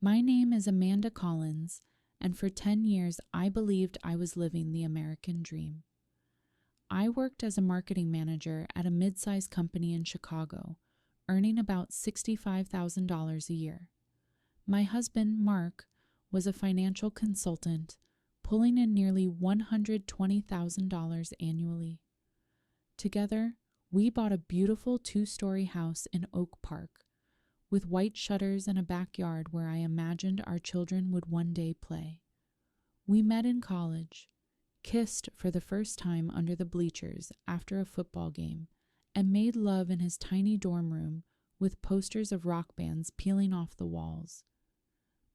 My name is Amanda Collins, and for 10 years I believed I was living the American dream. I worked as a marketing manager at a mid-sized company in Chicago, earning about $65,000 a year. My husband, Mark, was a financial consultant, pulling in nearly $120,000 annually. Together, we bought a beautiful 2-story house in Oak Park, with white shutters and a backyard where I imagined our children would one day play. We met in college, kissed for the first time under the bleachers after a football game, and made love in his tiny dorm room with posters of rock bands peeling off the walls.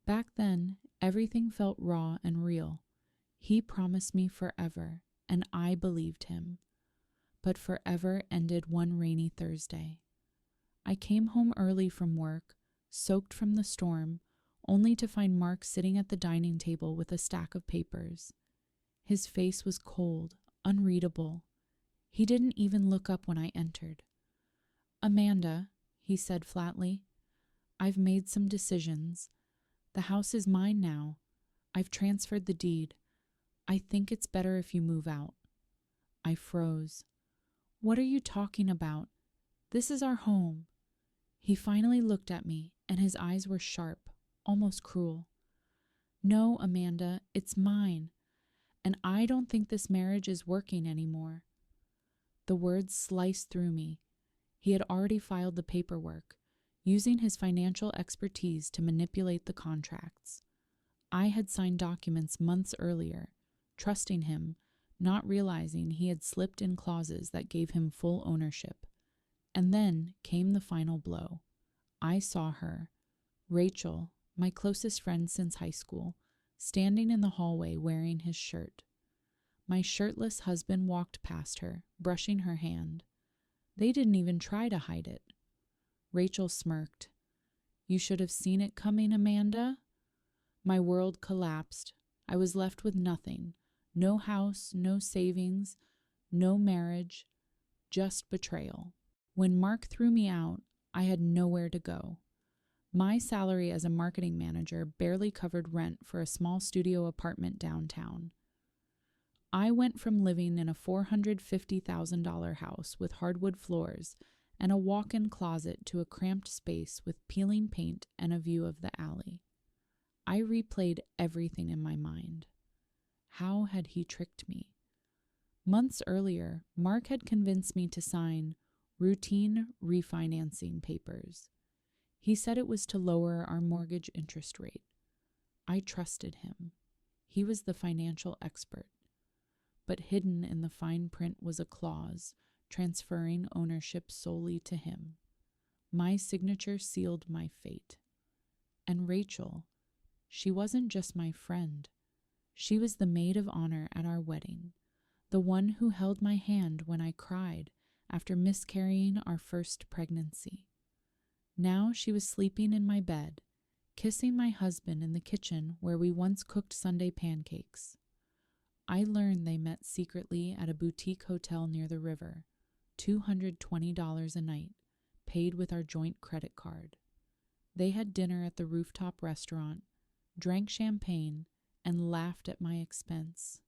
Back then, everything felt raw and real. He promised me forever, and I believed him. But forever ended one rainy Thursday. I came home early from work, soaked from the storm, only to find Mark sitting at the dining table with a stack of papers. His face was cold, unreadable. He didn't even look up when I entered. "Amanda," he said flatly, "I've made some decisions. The house is mine now. I've transferred the deed. I think it's better if you move out." I froze. "What are you talking about? This is our home." He finally looked at me, and his eyes were sharp, almost cruel. "No, Amanda, it's mine. And I don't think this marriage is working anymore." The words sliced through me. He had already filed the paperwork, using his financial expertise to manipulate the contracts. I had signed documents months earlier, trusting him, not realizing he had slipped in clauses that gave him full ownership. And then came the final blow. I saw her, Rachel, my closest friend since high school, standing in the hallway wearing his shirt. My shirtless husband walked past her, brushing her hand. They didn't even try to hide it. Rachel smirked. "You should have seen it coming, Amanda." My world collapsed. I was left with nothing. No house, no savings, no marriage, just betrayal. When Mark threw me out, I had nowhere to go. My salary as a marketing manager barely covered rent for a small studio apartment downtown. I went from living in a $450,000 house with hardwood floors and a walk-in closet to a cramped space with peeling paint and a view of the alley. I replayed everything in my mind. How had he tricked me? Months earlier, Mark had convinced me to sign routine refinancing papers. He said it was to lower our mortgage interest rate. I trusted him. He was the financial expert. But hidden in the fine print was a clause transferring ownership solely to him. My signature sealed my fate. And Rachel, she wasn't just my friend. She was the maid of honor at our wedding, the one who held my hand when I cried after miscarrying our first pregnancy. Now she was sleeping in my bed, kissing my husband in the kitchen where we once cooked Sunday pancakes. I learned they met secretly at a boutique hotel near the river, $220 a night, paid with our joint credit card. They had dinner at the rooftop restaurant, drank champagne, and laughed at my expense.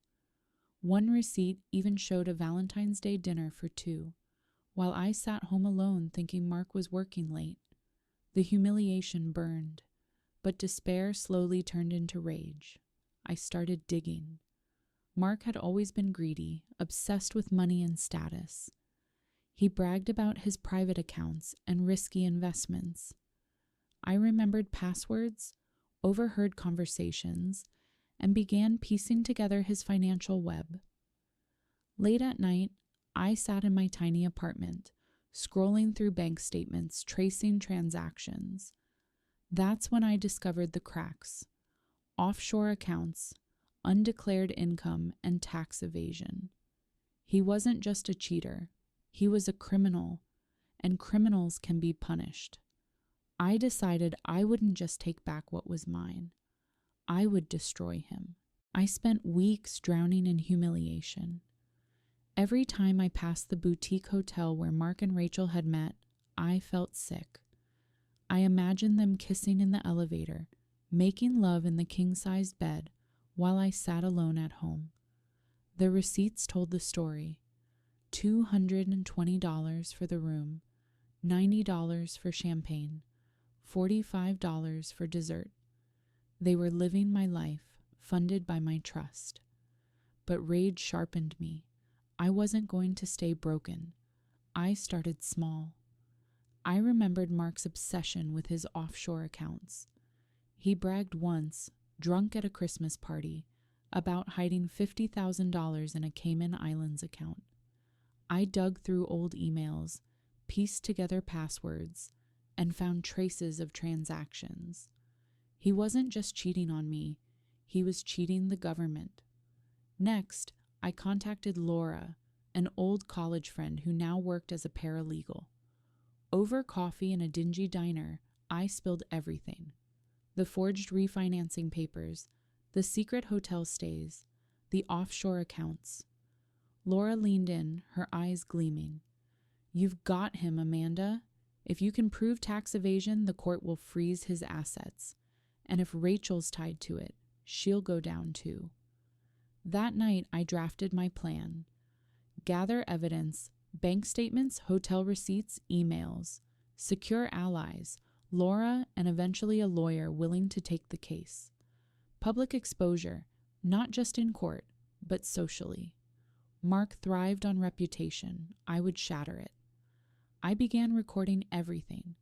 One receipt even showed a Valentine's Day dinner for two, while I sat home alone thinking Mark was working late. The humiliation burned, but despair slowly turned into rage. I started digging. Mark had always been greedy, obsessed with money and status. He bragged about his private accounts and risky investments. I remembered passwords, overheard conversations, and began piecing together his financial web. Late at night, I sat in my tiny apartment, scrolling through bank statements, tracing transactions. That's when I discovered the cracks: offshore accounts, undeclared income, and tax evasion. He wasn't just a cheater. He was a criminal, and criminals can be punished. I decided I wouldn't just take back what was mine. I would destroy him. I spent weeks drowning in humiliation. Every time I passed the boutique hotel where Mark and Rachel had met, I felt sick. I imagined them kissing in the elevator, making love in the king-sized bed while I sat alone at home. The receipts told the story. $220 for the room, $90 for champagne, $45 for dessert. They were living my life, funded by my trust. But rage sharpened me. I wasn't going to stay broken. I started small. I remembered Mark's obsession with his offshore accounts. He bragged once, drunk at a Christmas party, about hiding $50,000 in a Cayman Islands account. I dug through old emails, pieced together passwords, and found traces of transactions. He wasn't just cheating on me, he was cheating the government. Next, I contacted Laura, an old college friend who now worked as a paralegal. Over coffee in a dingy diner, I spilled everything. The forged refinancing papers, the secret hotel stays, the offshore accounts. Laura leaned in, her eyes gleaming. "You've got him, Amanda. If you can prove tax evasion, the court will freeze his assets. And if Rachel's tied to it, she'll go down too." That night, I drafted my plan. Gather evidence, bank statements, hotel receipts, emails. Secure allies, Laura, and eventually a lawyer willing to take the case. Public exposure, not just in court, but socially. Mark thrived on reputation. I would shatter it. I began recording everything.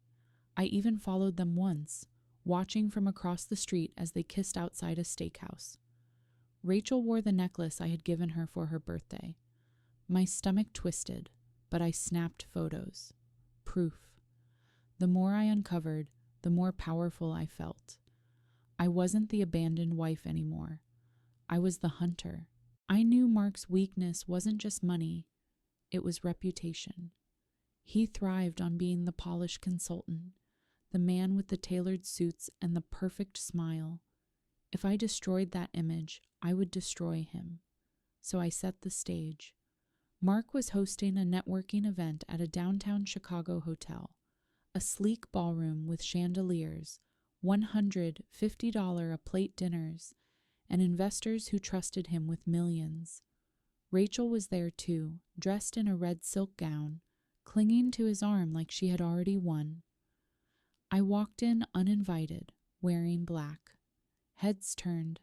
I even followed them once, watching from across the street as they kissed outside a steakhouse. Rachel wore the necklace I had given her for her birthday. My stomach twisted, but I snapped photos. Proof. The more I uncovered, the more powerful I felt. I wasn't the abandoned wife anymore. I was the hunter. I knew Mark's weakness wasn't just money, it was reputation. He thrived on being the polished consultant, the man with the tailored suits and the perfect smile. If I destroyed that image, I would destroy him. So I set the stage. Mark was hosting a networking event at a downtown Chicago hotel, a sleek ballroom with chandeliers, $150 a plate dinners, and investors who trusted him with millions. Rachel was there too, dressed in a red silk gown, clinging to his arm like she had already won. I walked in uninvited, wearing black. Heads turned.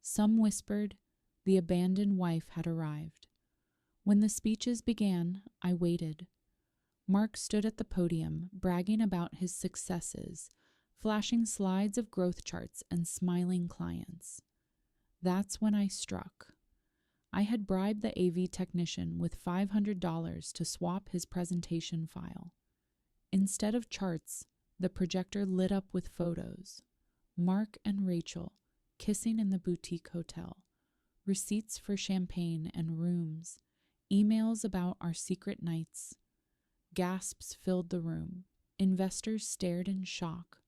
Some whispered the abandoned wife had arrived. When the speeches began, I waited. Mark stood at the podium, bragging about his successes, flashing slides of growth charts and smiling clients. That's when I struck. I had bribed the AV technician with $500 to swap his presentation file. Instead of charts, the projector lit up with photos. Mark and Rachel kissing in the boutique hotel, receipts for champagne and rooms, emails about our secret nights. Gasps filled the room. Investors stared in shock.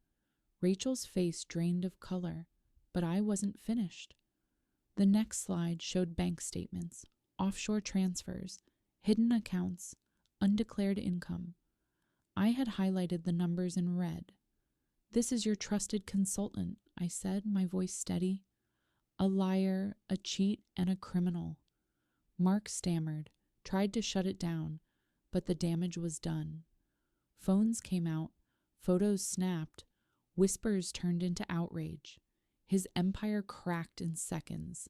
Rachel's face drained of color, but I wasn't finished. The next slide showed bank statements, offshore transfers, hidden accounts, undeclared income. I had highlighted the numbers in red. "This is your trusted consultant," I said, my voice steady. "A liar, a cheat, and a criminal." Mark stammered, tried to shut it down, but the damage was done. Phones came out, photos snapped, whispers turned into outrage. His empire cracked in seconds.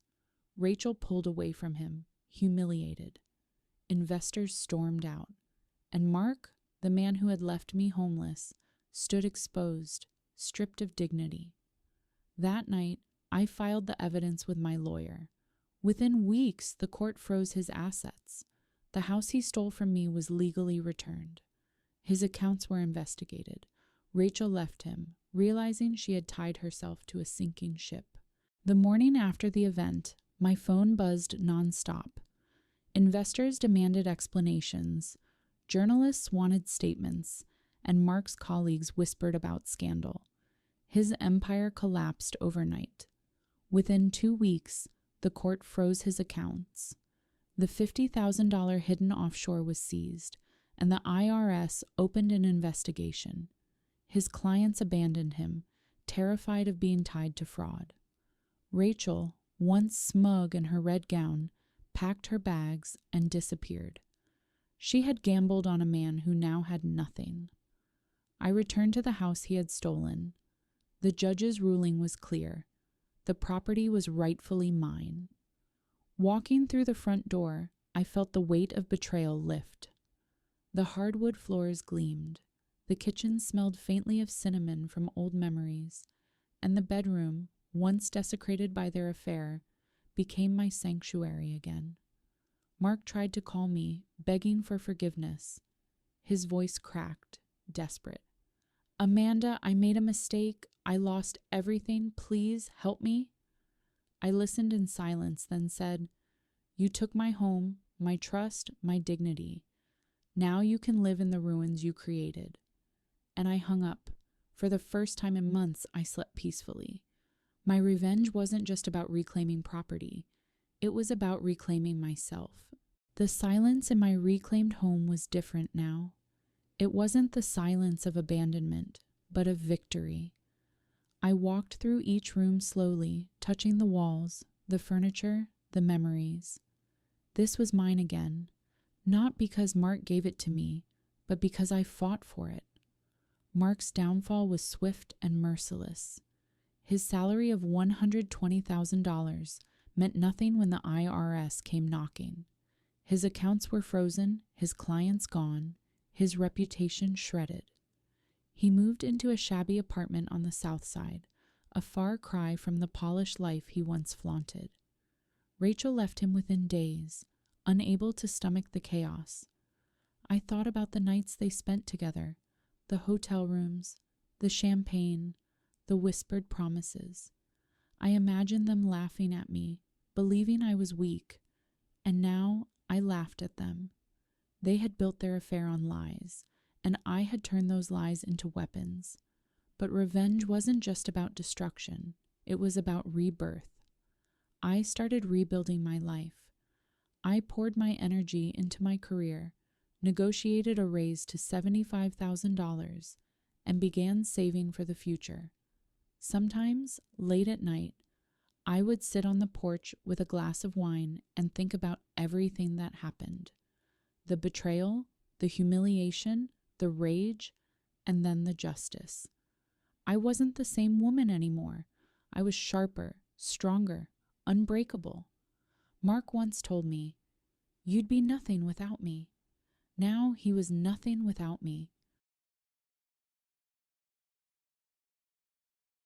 Rachel pulled away from him, humiliated. Investors stormed out. And Mark, the man who had left me homeless, stood exposed, stripped of dignity. That night, I filed the evidence with my lawyer. Within weeks, the court froze his assets. The house he stole from me was legally returned. His accounts were investigated. Rachel left him, realizing she had tied herself to a sinking ship. The morning after the event, my phone buzzed nonstop. Investors demanded explanations. Journalists wanted statements, and Mark's colleagues whispered about scandal. His empire collapsed overnight. Within 2 weeks, the court froze his accounts. The $50,000 hidden offshore was seized, and the IRS opened an investigation. His clients abandoned him, terrified of being tied to fraud. Rachel, once smug in her red gown, packed her bags and disappeared. She had gambled on a man who now had nothing. I returned to the house he had stolen. The judge's ruling was clear. The property was rightfully mine. Walking through the front door, I felt the weight of betrayal lift. The hardwood floors gleamed. The kitchen smelled faintly of cinnamon from old memories, and the bedroom, once desecrated by their affair, became my sanctuary again. Mark tried to call me, begging for forgiveness. His voice cracked, desperate. "Amanda, I made a mistake. I lost everything. Please help me." I listened in silence, then said, "You took my home, my trust, my dignity. Now you can live in the ruins you created." And I hung up. For the first time in months, I slept peacefully. My revenge wasn't just about reclaiming property. It was about reclaiming myself. The silence in my reclaimed home was different now. It wasn't the silence of abandonment, but of victory. I walked through each room slowly, touching the walls, the furniture, the memories. This was mine again, not because Mark gave it to me, but because I fought for it. Mark's downfall was swift and merciless. His salary of $120,000 meant nothing when the IRS came knocking. His accounts were frozen, his clients gone, his reputation shredded. He moved into a shabby apartment on the South Side, a far cry from the polished life he once flaunted. Rachel left him within days, unable to stomach the chaos. I thought about the nights they spent together, the hotel rooms, the champagne, the whispered promises. I imagined them laughing at me, believing I was weak, and now I laughed at them. They had built their affair on lies, and I had turned those lies into weapons. But revenge wasn't just about destruction, it was about rebirth. I started rebuilding my life. I poured my energy into my career, negotiated a raise to $75,000, and began saving for the future. Sometimes, late at night, I would sit on the porch with a glass of wine and think about everything that happened. The betrayal, the humiliation, the rage, and then the justice. I wasn't the same woman anymore. I was sharper, stronger, unbreakable. Mark once told me, "You'd be nothing without me." Now he was nothing without me.